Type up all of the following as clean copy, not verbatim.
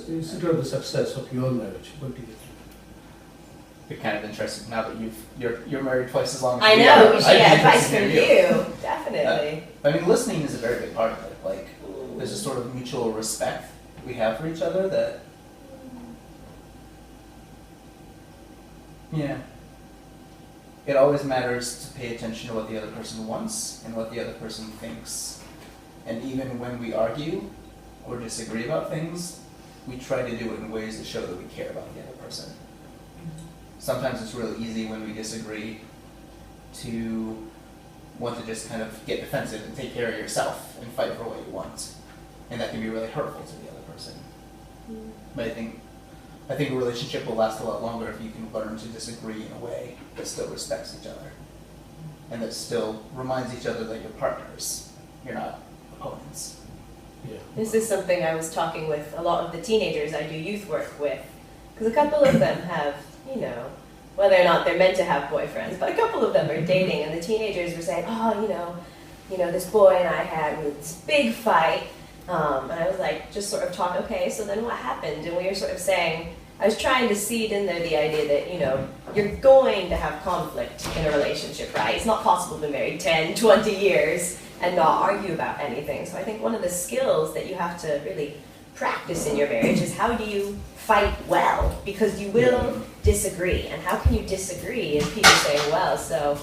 consider the success of your marriage? What do you think? Be kind of interested now that you're married twice as long as I we know, are. we should I'd be get advice interested from to hear you, definitely. I mean, listening is a very big part of it. Like, there's a sort of mutual respect we have for each other that, yeah. It always matters to pay attention to what the other person wants and what the other person thinks. And even when we argue or disagree about things, we try to do it in ways that show that we care about the other person. Sometimes it's really easy when we disagree to want to just kind of get defensive and take care of yourself and fight for what you want. And that can be really hurtful to the other person. But I think a relationship will last a lot longer if you can learn to disagree in a way that still respects each other. And that still reminds each other that you're partners. You're not opponents. Yeah. This is something I was talking with a lot of the teenagers I do youth work with. Because a couple of them have, you know, whether or not they're meant to have boyfriends, but a couple of them are dating, and the teenagers were saying, oh, you know, this boy and I had this big fight. And I was like, just sort of talking, okay, so then what happened? And we were sort of saying, I was trying to seed in there the idea that, you know, you're going to have conflict in a relationship, right? It's not possible to be married 10, 20 years and not argue about anything. So I think one of the skills that you have to really practice in your marriage is how do you fight well? Because you will disagree. And how can you disagree if people say, well, so,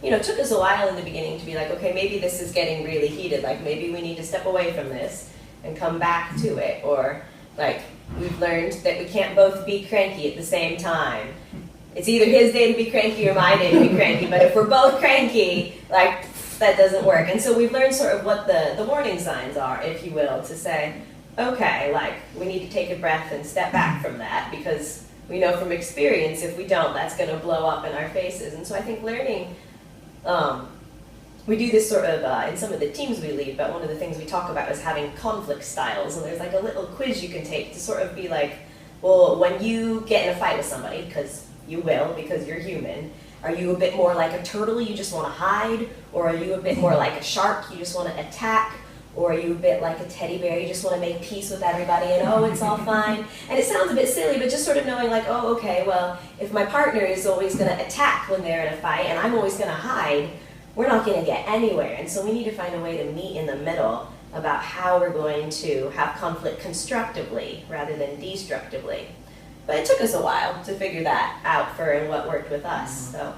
you know, it took us a while in the beginning to be like, okay, maybe this is getting really heated. Like, maybe we need to step away from this and come back to it. Or, like, we've learned that we can't both be cranky at the same time. It's either his day to be cranky or my day to be cranky. But if we're both cranky, like, that doesn't work. And so we've learned sort of what the warning signs are, if you will, to say, okay, like, we need to take a breath and step back from that, because we know from experience if we don't, that's going to blow up in our faces. And so I think learning, we do this sort of in some of the teams we lead, but one of the things we talk about is having conflict styles. And there's like a little quiz you can take to sort of be like, well, when you get in a fight with somebody, because you will, because you're human, are you a bit more like a turtle, you just want to hide? Or are you a bit more like a shark, you just want to attack? Or are you a bit like a teddy bear, you just want to make peace with everybody and oh, it's all fine? And it sounds a bit silly, but just sort of knowing like, oh, okay, well, if my partner is always going to attack when they're in a fight and I'm always going to hide, we're not going to get anywhere. And so we need to find a way to meet in the middle about how we're going to have conflict constructively rather than destructively. But it took us a while to figure that out for and what worked with us. So